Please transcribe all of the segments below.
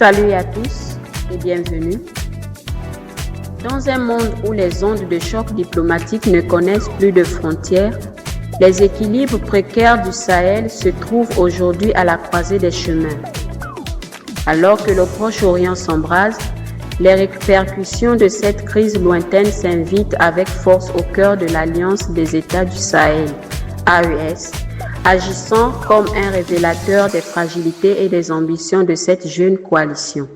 Salut à tous et bienvenue. Dans un monde où les ondes de choc diplomatique ne connaissent plus de frontières, les équilibres précaires du Sahel se trouvent aujourd'hui à la croisée des chemins. Alors que le Proche-Orient s'embrase, les répercussions de cette crise lointaine s'invitent avec force au cœur de l'Alliance des États du Sahel, AES, agissant comme un révélateur des fragilités et des ambitions de cette jeune coalition.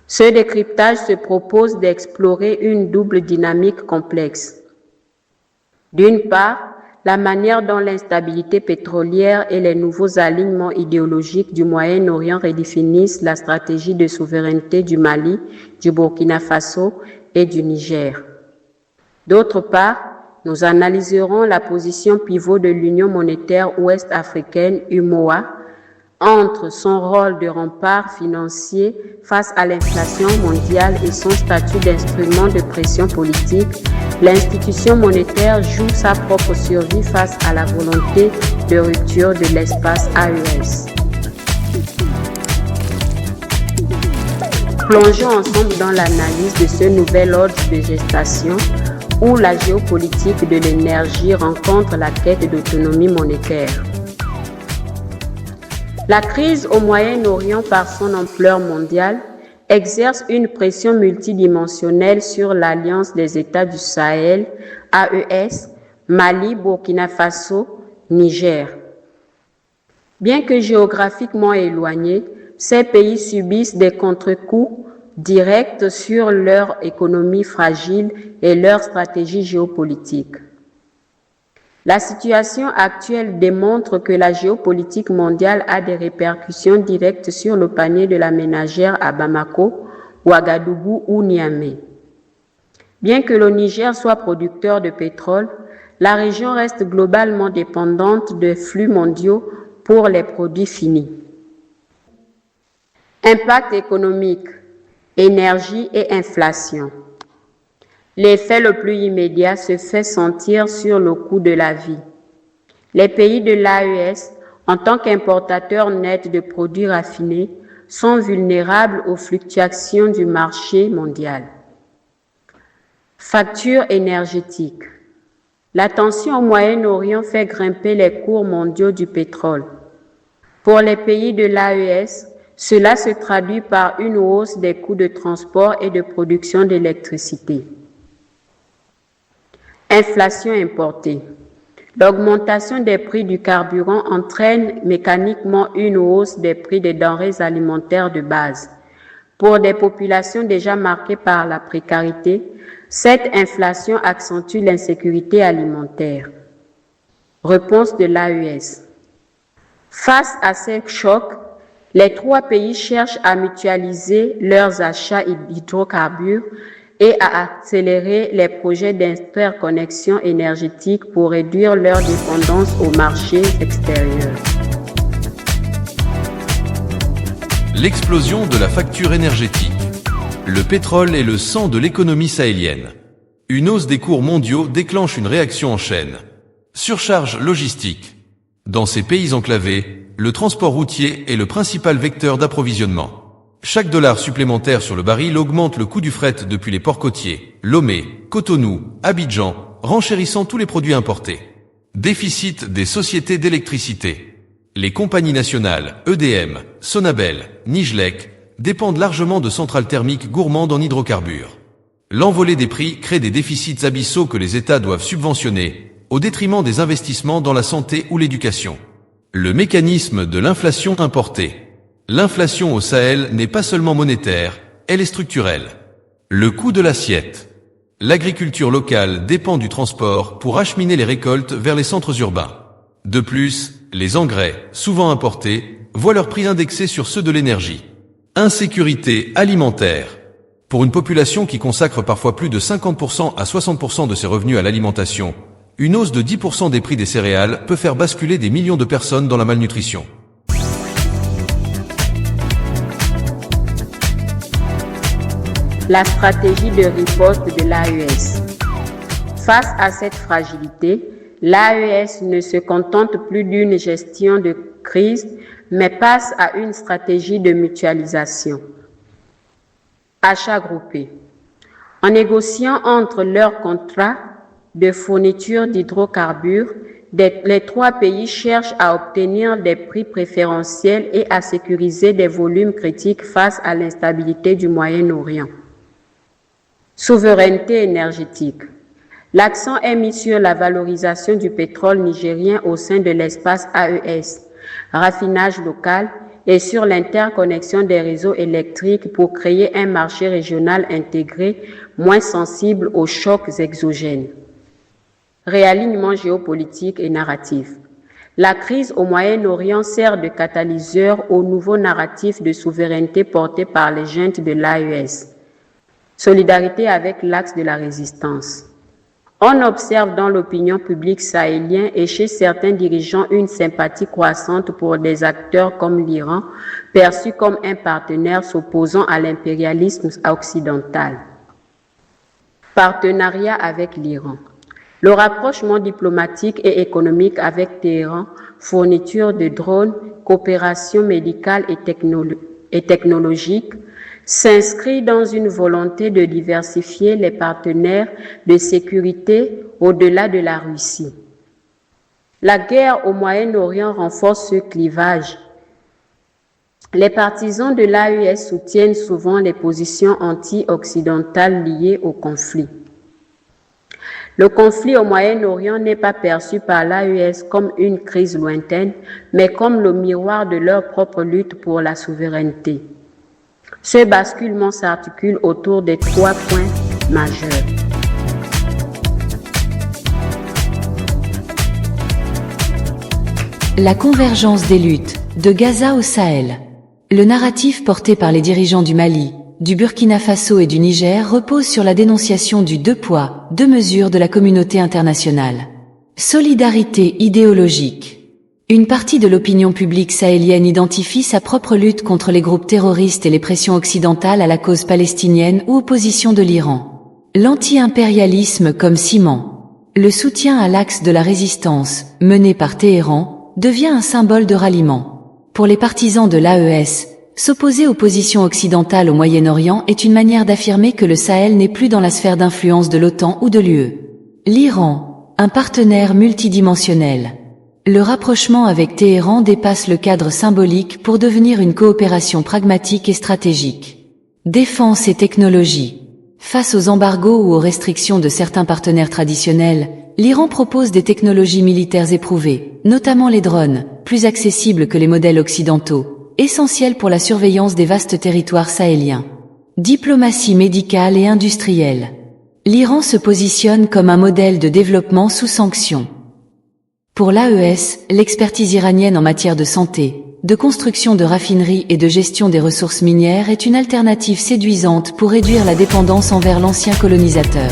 Ce décryptage se propose d'explorer une double dynamique complexe. D'une part, la manière dont l'instabilité pétrolière et les nouveaux alignements idéologiques du Moyen-Orient redéfinissent la stratégie de souveraineté du Mali, du Burkina Faso et du Niger. D'autre part, nous analyserons la position pivot de l'Union monétaire ouest-africaine, UMOA, entre son rôle de rempart financier face à l'inflation mondiale et son statut d'instrument de pression politique. L'institution monétaire joue sa propre survie face à la volonté de rupture de l'espace AES. Plongeons ensemble dans l'analyse de ce nouvel ordre de gestation où la géopolitique de l'énergie rencontre la quête d'autonomie monétaire. La crise au Moyen-Orient, par son ampleur mondiale, exerce une pression multidimensionnelle sur l'Alliance des États du Sahel, AES, Mali, Burkina Faso, Niger. Bien que géographiquement éloignés, ces pays subissent des contre-coups directs sur leur économie fragile et leur stratégie géopolitique. La situation actuelle démontre que la géopolitique mondiale a des répercussions directes sur le panier de la ménagère à Bamako, Ouagadougou ou Niamey. Bien que le Niger soit producteur de pétrole, la région reste globalement dépendante de flux mondiaux pour les produits finis. Impact économique, énergie et inflation. L'effet le plus immédiat se fait sentir sur le coût de la vie. Les pays de l'AES, en tant qu'importateurs nets de produits raffinés, sont vulnérables aux fluctuations du marché mondial. Facture énergétique. La tension au Moyen-Orient fait grimper les cours mondiaux du pétrole. Pour les pays de l'AES, cela se traduit par une hausse des coûts de transport et de production d'électricité. Inflation importée. L'augmentation des prix du carburant entraîne mécaniquement une hausse des prix des denrées alimentaires de base. Pour des populations déjà marquées par la précarité, cette inflation accentue l'insécurité alimentaire. Réponse de l'AES. Face à ces chocs, les trois pays cherchent à mutualiser leurs achats d'hydrocarbures et à accélérer les projets d'interconnexion énergétique pour réduire leur dépendance aux marchés extérieurs. L'explosion de la facture énergétique. Le pétrole est le sang de l'économie sahélienne. Une hausse des cours mondiaux déclenche une réaction en chaîne. Surcharge logistique. Dans ces pays enclavés, le transport routier est le principal vecteur d'approvisionnement. Chaque dollar supplémentaire sur le baril augmente le coût du fret depuis les ports côtiers, Lomé, Cotonou, Abidjan, renchérissant tous les produits importés. Déficit des sociétés d'électricité. Les compagnies nationales, EDM, Sonabel, Nijlek, dépendent largement de centrales thermiques gourmandes en hydrocarbures. L'envolée des prix crée des déficits abyssaux que les États doivent subventionner, au détriment des investissements dans la santé ou l'éducation. Le mécanisme de l'inflation importée. L'inflation au Sahel n'est pas seulement monétaire, elle est structurelle. Le coût de l'assiette. L'agriculture locale dépend du transport pour acheminer les récoltes vers les centres urbains. De plus, les engrais, souvent importés, voient leurs prix indexés sur ceux de l'énergie. Insécurité alimentaire. Pour une population qui consacre parfois plus de 50% à 60% de ses revenus à l'alimentation, une hausse de 10% des prix des céréales peut faire basculer des millions de personnes dans la malnutrition. La stratégie de riposte de l'AES. Face à cette fragilité, l'AES ne se contente plus d'une gestion de crise, mais passe à une stratégie de mutualisation. Achats groupés. En négociant entre leurs contrats de fourniture d'hydrocarbures, les trois pays cherchent à obtenir des prix préférentiels et à sécuriser des volumes critiques face à l'instabilité du Moyen-Orient. Souveraineté énergétique. L'accent est mis sur la valorisation du pétrole nigérien au sein de l'espace AES, raffinage local et sur l'interconnexion des réseaux électriques pour créer un marché régional intégré moins sensible aux chocs exogènes. Réalignement géopolitique et narratif. La crise au Moyen-Orient sert de catalyseur au nouveau narratif de souveraineté porté par les juntes de l'AES. Solidarité avec l'axe de la résistance. On observe dans l'opinion publique sahélienne et chez certains dirigeants une sympathie croissante pour des acteurs comme l'Iran, perçu comme un partenaire s'opposant à l'impérialisme occidental. Partenariat avec l'Iran. Le rapprochement diplomatique et économique avec Téhéran, fourniture de drones, coopération médicale et technologique, s'inscrit dans une volonté de diversifier les partenaires de sécurité au-delà de la Russie. La guerre au Moyen-Orient renforce ce clivage. Les partisans de l'AES soutiennent souvent les positions anti-occidentales liées au conflit. Le conflit au Moyen-Orient n'est pas perçu par l'AES comme une crise lointaine, mais comme le miroir de leur propre lutte pour la souveraineté. Ce basculement s'articule autour des trois points majeurs. La convergence des luttes, de Gaza au Sahel. Le narratif porté par les dirigeants du Mali, du Burkina Faso et du Niger repose sur la dénonciation du deux poids, deux mesures de la communauté internationale. Solidarité idéologique. Une partie de l'opinion publique sahélienne identifie sa propre lutte contre les groupes terroristes et les pressions occidentales à la cause palestinienne ou opposition de l'Iran. L'anti-impérialisme comme ciment. Le soutien à l'axe de la résistance, mené par Téhéran, devient un symbole de ralliement. Pour les partisans de l'AES, s'opposer aux positions occidentales au Moyen-Orient est une manière d'affirmer que le Sahel n'est plus dans la sphère d'influence de l'OTAN ou de l'UE. L'Iran, un partenaire multidimensionnel. Le rapprochement avec Téhéran dépasse le cadre symbolique pour devenir une coopération pragmatique et stratégique. Défense et technologie. Face aux embargos ou aux restrictions de certains partenaires traditionnels, l'Iran propose des technologies militaires éprouvées, notamment les drones, plus accessibles que les modèles occidentaux, essentiels pour la surveillance des vastes territoires sahéliens. Diplomatie médicale et industrielle. L'Iran se positionne comme un modèle de développement sous sanctions. Pour l'AES, l'expertise iranienne en matière de santé, de construction de raffineries et de gestion des ressources minières est une alternative séduisante pour réduire la dépendance envers l'ancien colonisateur.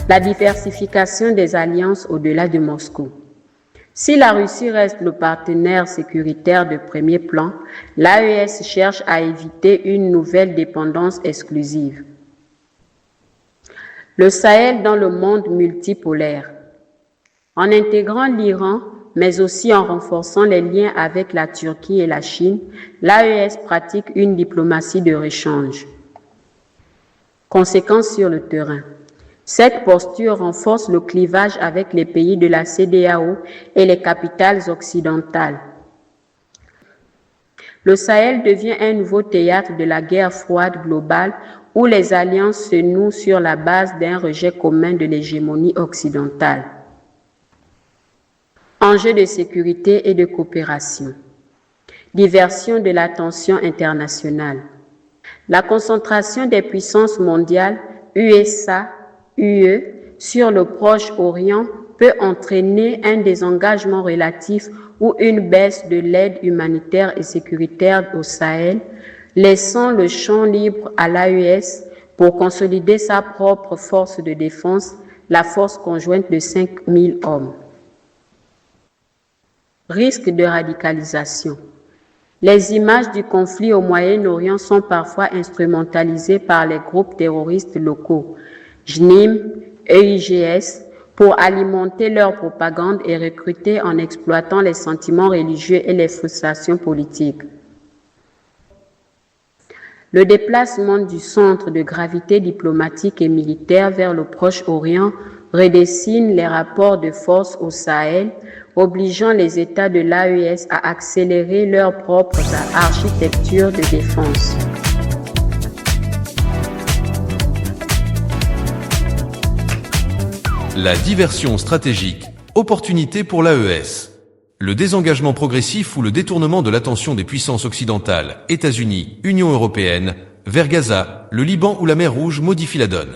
La diversification des alliances au-delà de Moscou. Si la Russie reste le partenaire sécuritaire de premier plan, l'AES cherche à éviter une nouvelle dépendance exclusive. Le Sahel dans le monde multipolaire. En intégrant l'Iran, mais aussi en renforçant les liens avec la Turquie et la Chine, l'AES pratique une diplomatie de rechange. Conséquences sur le terrain. Cette posture renforce le clivage avec les pays de la CEDEAO et les capitales occidentales. Le Sahel devient un nouveau théâtre de la guerre froide globale où les alliances se nouent sur la base d'un rejet commun de l'hégémonie occidentale. Enjeux de sécurité et de coopération. Diversion de l'attention internationale. La concentration des puissances mondiales, USA, UE, sur le Proche-Orient peut entraîner un désengagement relatif ou une baisse de l'aide humanitaire et sécuritaire au Sahel, laissant le champ libre à l'AES pour consolider sa propre force de défense, la force conjointe de 5000 hommes. Risque de radicalisation. Les images du conflit au Moyen-Orient sont parfois instrumentalisées par les groupes terroristes locaux, JNIM, EIGS, pour alimenter leur propagande et recruter en exploitant les sentiments religieux et les frustrations politiques. Le déplacement du centre de gravité diplomatique et militaire vers le Proche-Orient redessine les rapports de force au Sahel, obligeant les États de l'AES à accélérer leur propre architecture de défense. La diversion stratégique, opportunité pour l'AES. Le désengagement progressif ou le détournement de l'attention des puissances occidentales, États-Unis, Union européenne, vers Gaza, le Liban ou la mer Rouge modifie la donne.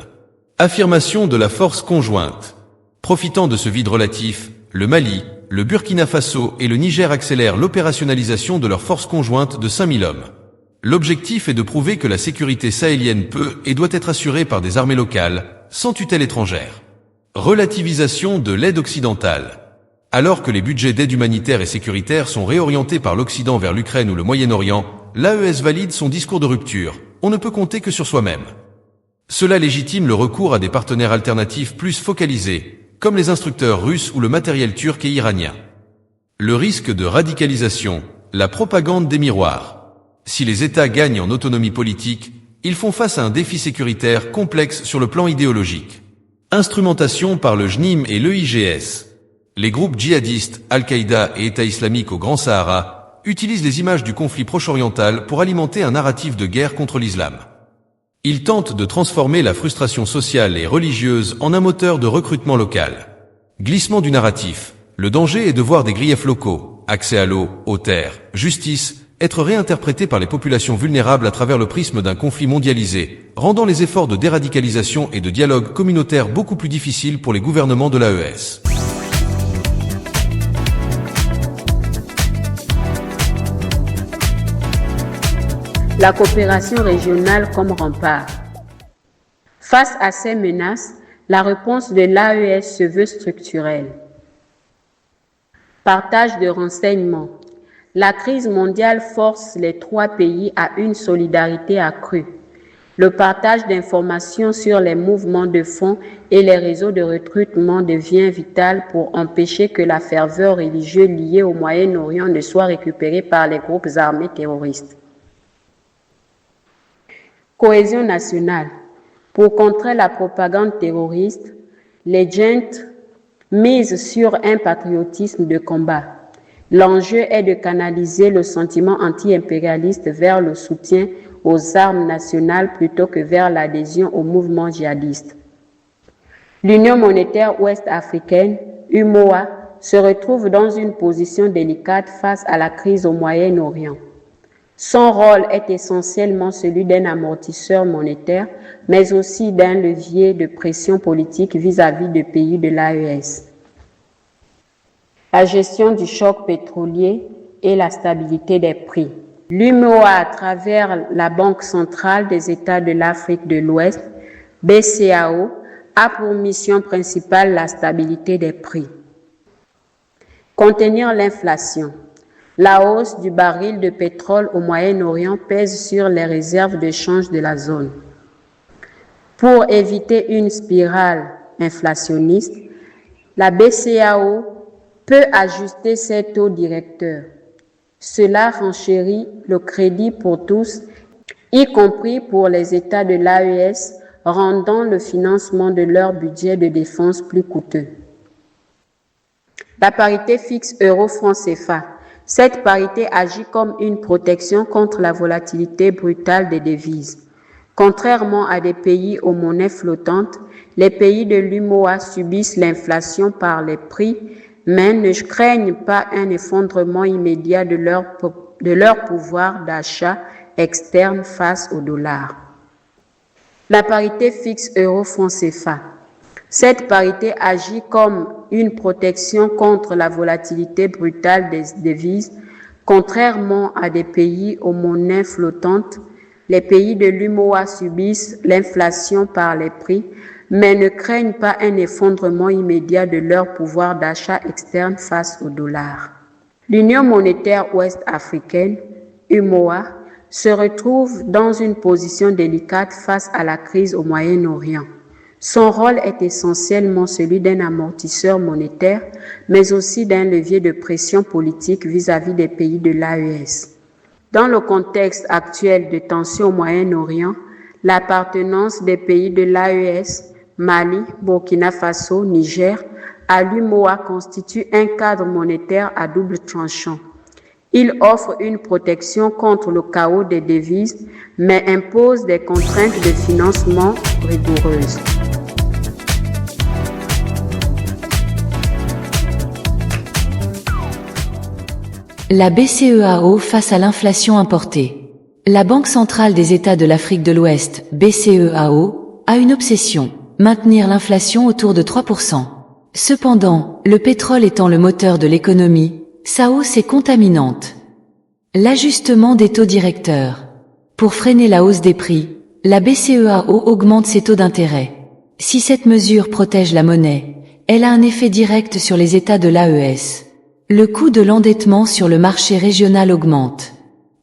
Affirmation de la force conjointe. Profitant de ce vide relatif, le Mali, le Burkina Faso et le Niger accélèrent l'opérationnalisation de leurs forces conjointes de 5000 hommes. L'objectif est de prouver que la sécurité sahélienne peut et doit être assurée par des armées locales, sans tutelle étrangère. Relativisation de l'aide occidentale. Alors que les budgets d'aide humanitaire et sécuritaire sont réorientés par l'Occident vers l'Ukraine ou le Moyen-Orient, l'AES valide son discours de rupture. On ne peut compter que sur soi-même. Cela légitime le recours à des partenaires alternatifs plus focalisés, comme les instructeurs russes ou le matériel turc et iranien. Le risque de radicalisation, la propagande des miroirs. Si les États gagnent en autonomie politique, ils font face à un défi sécuritaire complexe sur le plan idéologique. Instrumentation par le JNIM et l'EIGS. Les groupes djihadistes, Al-Qaïda et État islamique au Grand Sahara, utilisent les images du conflit proche-oriental pour alimenter un narratif de guerre contre l'islam. Ils tentent de transformer la frustration sociale et religieuse en un moteur de recrutement local. Glissement du narratif. Le danger est de voir des griefs locaux, accès à l'eau, aux terres, justice, être réinterprétés par les populations vulnérables à travers le prisme d'un conflit mondialisé, rendant les efforts de déradicalisation et de dialogue communautaire beaucoup plus difficiles pour les gouvernements de l'AES. La coopération régionale comme rempart. Face à ces menaces, la réponse de l'AES se veut structurelle. Partage de renseignements. La crise mondiale force les trois pays à une solidarité accrue. Le partage d'informations sur les mouvements de fonds et les réseaux de recrutement devient vital pour empêcher que la ferveur religieuse liée au Moyen-Orient ne soit récupérée par les groupes armés terroristes. Cohésion nationale. Pour contrer la propagande terroriste, les juntes misent sur un patriotisme de combat. L'enjeu est de canaliser le sentiment anti-impérialiste vers le soutien aux armes nationales plutôt que vers l'adhésion au mouvement djihadiste. L'Union monétaire ouest-africaine, UMOA, se retrouve dans une position délicate face à la crise au Moyen-Orient. Son rôle est essentiellement celui d'un amortisseur monétaire, mais aussi d'un levier de pression politique vis-à-vis des pays de l'AES. La gestion du choc pétrolier et la stabilité des prix. L'UMOA, à travers la Banque centrale des États de l'Afrique de l'Ouest, BCAO, a pour mission principale la stabilité des prix. Contenir l'inflation. La hausse du baril de pétrole au Moyen-Orient pèse sur les réserves de change de la zone. Pour éviter une spirale inflationniste, la BCAO peut ajuster ses taux directeurs. Cela renchérit le crédit pour tous, y compris pour les États de l'AES, rendant le financement de leur budget de défense plus coûteux. La parité fixe euro-franc CFA. Cette parité agit comme une protection contre la volatilité brutale des devises. Contrairement à des pays aux monnaies flottantes, les pays de l'UMOA subissent l'inflation par les prix, mais ne craignent pas un effondrement immédiat de leur pouvoir d'achat externe face au dollar. La parité fixe euro-franc CFA. Cette parité agit comme une protection contre la volatilité brutale des devises. Contrairement à des pays aux monnaies flottantes, les pays de l'UMOA subissent l'inflation par les prix, mais ne craignent pas un effondrement immédiat de leur pouvoir d'achat externe face au dollar. L'Union monétaire ouest-africaine, UMOA, se retrouve dans une position délicate face à la crise au Moyen-Orient. Son rôle est essentiellement celui d'un amortisseur monétaire, mais aussi d'un levier de pression politique vis-à-vis des pays de l'AES. Dans le contexte actuel de tensions au Moyen-Orient, l'appartenance des pays de l'AES, Mali, Burkina Faso, Niger, à l'UMOA constitue un cadre monétaire à double tranchant. Il offre une protection contre le chaos des devises, mais impose des contraintes de financement rigoureuses. La BCEAO face à l'inflation importée. La Banque centrale des États de l'Afrique de l'Ouest, BCEAO, a une obsession, maintenir l'inflation autour de 3%. Cependant, le pétrole étant le moteur de l'économie, sa hausse est contaminante. L'ajustement des taux directeurs. Pour freiner la hausse des prix, la BCEAO augmente ses taux d'intérêt. Si cette mesure protège la monnaie, elle a un effet direct sur les États de l'AES. Le coût de l'endettement sur le marché régional augmente.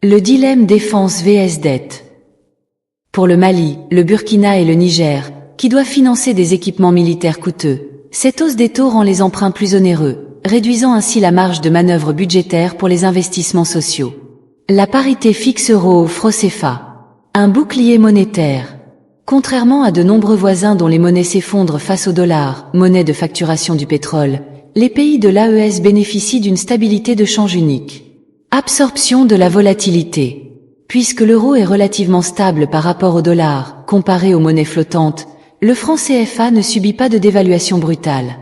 Le dilemme défense vs dette. Pour le Mali, le Burkina et le Niger, qui doivent financer des équipements militaires coûteux, cette hausse des taux rend les emprunts plus onéreux, réduisant ainsi la marge de manœuvre budgétaire pour les investissements sociaux. La parité fixe euro-franc CFA. Un bouclier monétaire. Contrairement à de nombreux voisins dont les monnaies s'effondrent face au dollar, monnaie de facturation du pétrole, les pays de l'AES bénéficient d'une stabilité de change unique. Absorption de la volatilité. Puisque l'euro est relativement stable par rapport au dollar, comparé aux monnaies flottantes, le franc CFA ne subit pas de dévaluation brutale.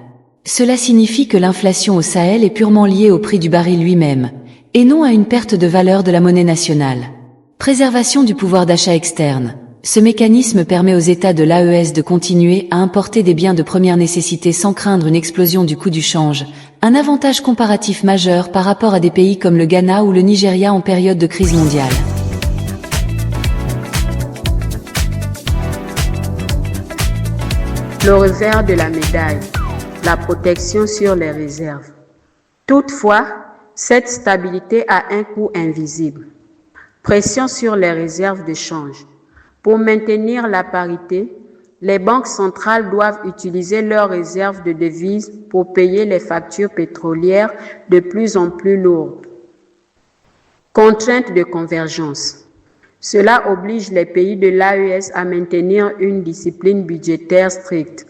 Cela signifie que l'inflation au Sahel est purement liée au prix du baril lui-même, et non à une perte de valeur de la monnaie nationale. Préservation du pouvoir d'achat externe. Ce mécanisme permet aux États de l'AES de continuer à importer des biens de première nécessité sans craindre une explosion du coût du change, un avantage comparatif majeur par rapport à des pays comme le Ghana ou le Nigeria en période de crise mondiale. Le revers de la médaille, la protection sur les réserves. Toutefois, cette stabilité a un coût invisible. Pression sur les réserves de change. Pour maintenir la parité, les banques centrales doivent utiliser leurs réserves de devises pour payer les factures pétrolières de plus en plus lourdes. Contraintes de convergence. Cela oblige les pays de l'AES à maintenir une discipline budgétaire stricte,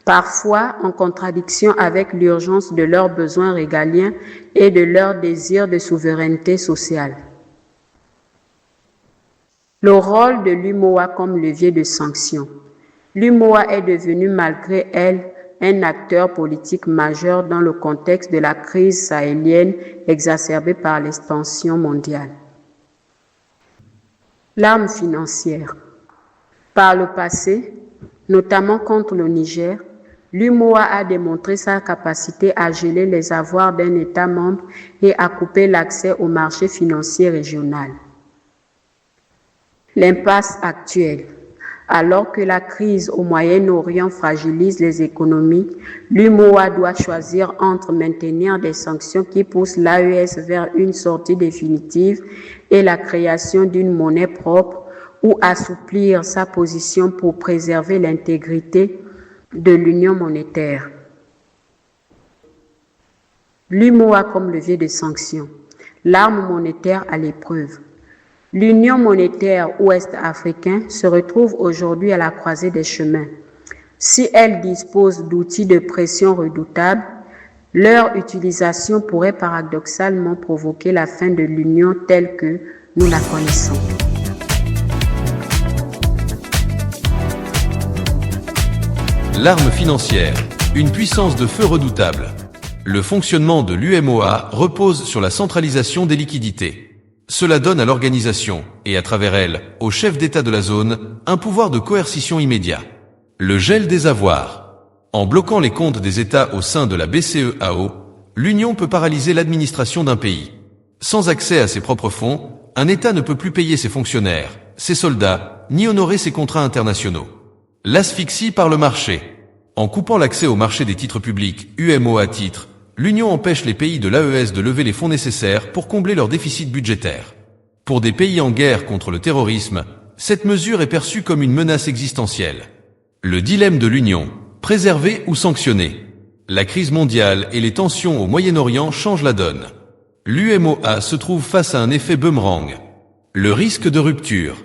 parfois en contradiction avec l'urgence de leurs besoins régaliens et de leur désir de souveraineté sociale. Le rôle de l'UMOA comme levier de sanction. L'UMOA est devenue malgré elle un acteur politique majeur dans le contexte de la crise sahélienne exacerbée par l'expansion mondiale. L'arme financière. Par le passé, notamment contre le Niger, l'UMOA a démontré sa capacité à geler les avoirs d'un État membre et à couper l'accès au marché financier régional. L'impasse actuelle. Alors que la crise au Moyen-Orient fragilise les économies, l'UMOA doit choisir entre maintenir des sanctions qui poussent l'AES vers une sortie définitive et la création d'une monnaie propre ou assouplir sa position pour préserver l'intégrité de l'union monétaire. L'UMOA comme levier de sanctions. L'arme monétaire à l'épreuve. L'Union monétaire ouest-africaine se retrouve aujourd'hui à la croisée des chemins. Si elle dispose d'outils de pression redoutables, leur utilisation pourrait paradoxalement provoquer la fin de l'Union telle que nous la connaissons. L'arme financière, une puissance de feu redoutable. Le fonctionnement de l'UMOA repose sur la centralisation des liquidités. Cela donne à l'organisation, et à travers elle, aux chefs d'État de la zone, un pouvoir de coercition immédiat. Le gel des avoirs. En bloquant les comptes des États au sein de la BCEAO, l'Union peut paralyser l'administration d'un pays. Sans accès à ses propres fonds, un État ne peut plus payer ses fonctionnaires, ses soldats, ni honorer ses contrats internationaux. L'asphyxie par le marché. En coupant l'accès au marché des titres publics, UMOA titres, l'Union empêche les pays de l'AES de lever les fonds nécessaires pour combler leur déficit budgétaire. Pour des pays en guerre contre le terrorisme, cette mesure est perçue comme une menace existentielle. Le dilemme de l'Union, préserver ou sanctionner. La crise mondiale et les tensions au Moyen-Orient changent la donne. L'UMOA se trouve face à un effet boomerang. Le risque de rupture.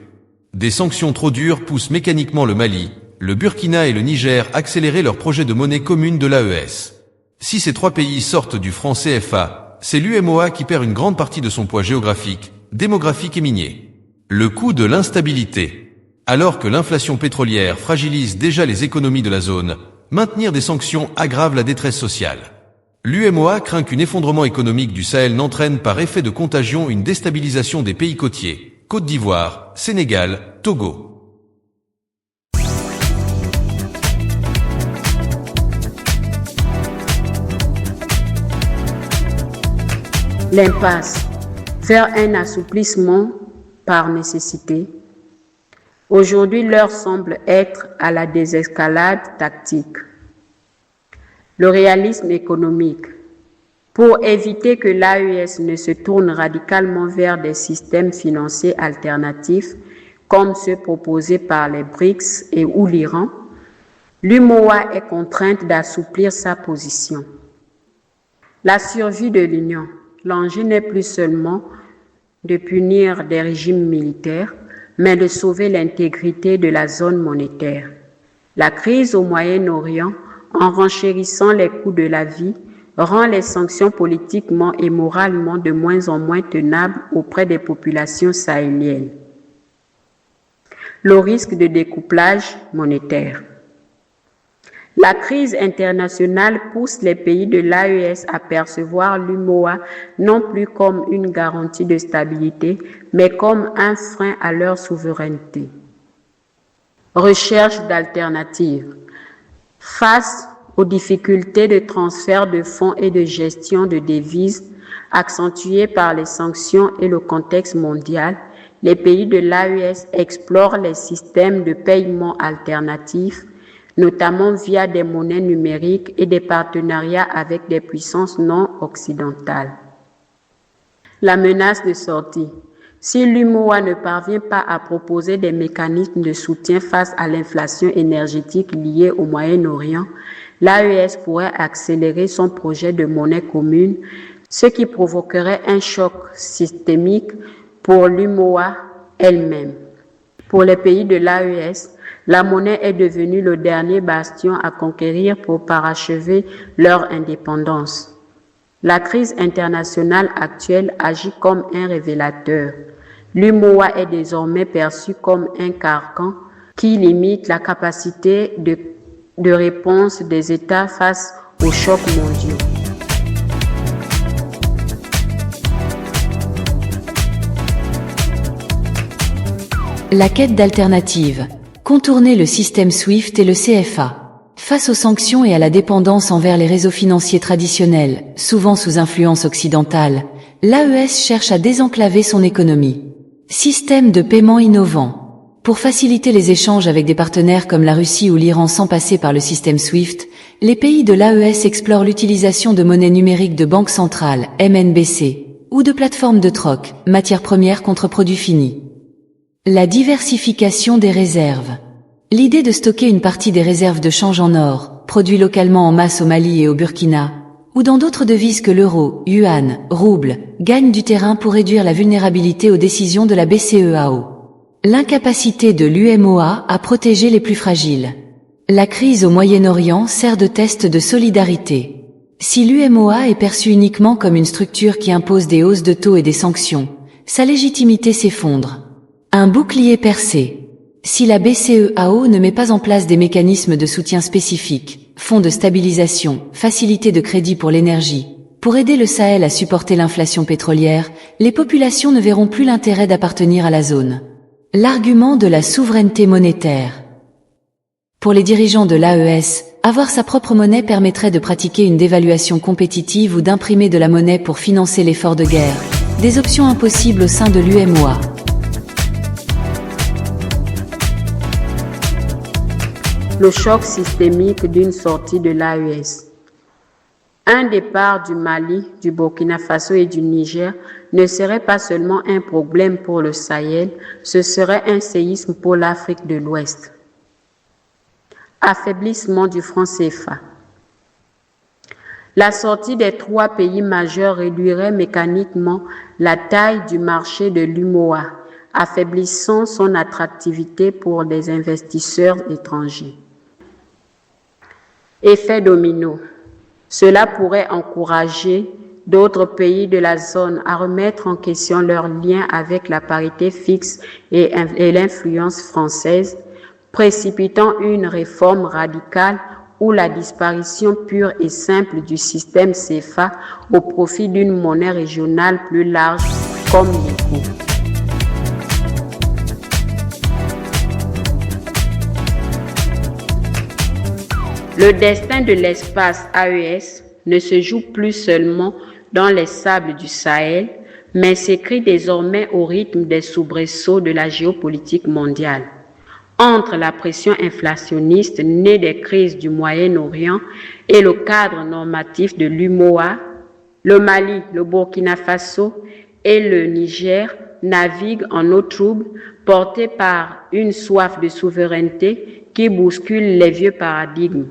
Des sanctions trop dures poussent mécaniquement le Mali, le Burkina et le Niger à accélérer leur projet de monnaie commune de l'AES. Si ces trois pays sortent du franc CFA, c'est l'UMOA qui perd une grande partie de son poids géographique, démographique et minier. Le coût de l'instabilité. Alors que l'inflation pétrolière fragilise déjà les économies de la zone, maintenir des sanctions aggrave la détresse sociale. L'UMOA craint qu'un effondrement économique du Sahel n'entraîne par effet de contagion une déstabilisation des pays côtiers, Côte d'Ivoire, Sénégal, Togo. L'impasse vers un assouplissement par nécessité. Aujourd'hui, l'heure semble être à la désescalade tactique. Le réalisme économique. Pour éviter que l'AES ne se tourne radicalement vers des systèmes financiers alternatifs comme ceux proposés par les BRICS et ou l'Iran, l'UMOA est contrainte d'assouplir sa position. La survie de l'Union. L'enjeu n'est plus seulement de punir des régimes militaires, mais de sauver l'intégrité de la zone monétaire. La crise au Moyen-Orient, en renchérissant les coûts de la vie, rend les sanctions politiquement et moralement de moins en moins tenables auprès des populations sahéliennes. Le risque de découplage monétaire. La crise internationale pousse les pays de l'AES à percevoir l'UMOA non plus comme une garantie de stabilité, mais comme un frein à leur souveraineté. Recherche d'alternatives. Face aux difficultés de transfert de fonds et de gestion de devises accentuées par les sanctions et le contexte mondial, les pays de l'AES explorent les systèmes de paiement alternatifs, notamment via des monnaies numériques et des partenariats avec des puissances non occidentales. La menace de sortie. Si l'UMOA ne parvient pas à proposer des mécanismes de soutien face à l'inflation énergétique liée au Moyen-Orient, l'AES pourrait accélérer son projet de monnaie commune, ce qui provoquerait un choc systémique pour l'UMOA elle-même. Pour les pays de l'AES, la monnaie est devenue le dernier bastion à conquérir pour parachever leur indépendance. La crise internationale actuelle agit comme un révélateur. L'UMOA est désormais perçue comme un carcan qui limite la capacité de réponse des États face aux chocs mondiaux. La quête d'alternatives. Contourner le système SWIFT et le CFA. Face aux sanctions et à la dépendance envers les réseaux financiers traditionnels, souvent sous influence occidentale, l'AES cherche à désenclaver son économie. Système de paiement innovant. Pour faciliter les échanges avec des partenaires comme la Russie ou l'Iran sans passer par le système SWIFT, les pays de l'AES explorent l'utilisation de monnaies numériques de banque centrale, MNBC, ou de plateformes de troc, matières premières contre produits finis. La diversification des réserves. L'idée de stocker une partie des réserves de change en or, produits localement en masse au Mali et au Burkina, ou dans d'autres devises que l'euro, yuan, rouble, gagne du terrain pour réduire la vulnérabilité aux décisions de la BCEAO. L'incapacité de l'UMOA à protéger les plus fragiles. La crise au Moyen-Orient sert de test de solidarité. Si l'UMOA est perçue uniquement comme une structure qui impose des hausses de taux et des sanctions, sa légitimité s'effondre. Un bouclier percé. Si la BCEAO ne met pas en place des mécanismes de soutien spécifiques, fonds de stabilisation, facilités de crédit pour l'énergie, pour aider le Sahel à supporter l'inflation pétrolière, les populations ne verront plus l'intérêt d'appartenir à la zone. L'argument de la souveraineté monétaire. Pour les dirigeants de l'AES, avoir sa propre monnaie permettrait de pratiquer une dévaluation compétitive ou d'imprimer de la monnaie pour financer l'effort de guerre, des options impossibles au sein de l'UMOA. Le choc systémique d'une sortie de l'AES. Un départ du Mali, du Burkina Faso et du Niger ne serait pas seulement un problème pour le Sahel, ce serait un séisme pour l'Afrique de l'Ouest. Affaiblissement du franc CFA. La sortie des 3 pays majeurs réduirait mécaniquement la taille du marché de l'UMOA, affaiblissant son attractivité pour les investisseurs étrangers. Effet domino. Cela pourrait encourager d'autres pays de la zone à remettre en question leurs liens avec la parité fixe et l'influence française, précipitant une réforme radicale ou la disparition pure et simple du système CFA au profit d'une monnaie régionale plus large comme l'ECO. Le destin de l'espace AES ne se joue plus seulement dans les sables du Sahel, mais s'écrit désormais au rythme des soubresauts de la géopolitique mondiale. Entre la pression inflationniste née des crises du Moyen-Orient et le cadre normatif de l'UMOA, le Mali, le Burkina Faso et le Niger naviguent en eau trouble, portés par une soif de souveraineté qui bouscule les vieux paradigmes.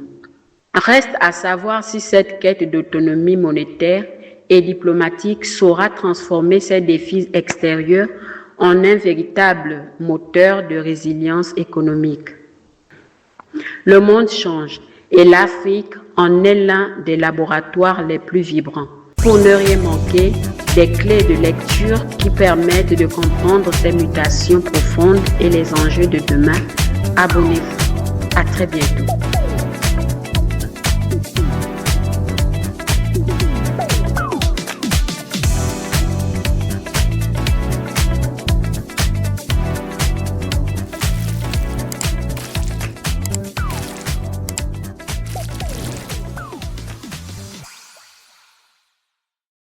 Reste à savoir si cette quête d'autonomie monétaire et diplomatique saura transformer ces défis extérieurs en un véritable moteur de résilience économique. Le monde change et l'Afrique en est l'un des laboratoires les plus vibrants. Pour ne rien manquer des clés de lecture qui permettent de comprendre ces mutations profondes et les enjeux de demain, abonnez-vous. À très bientôt.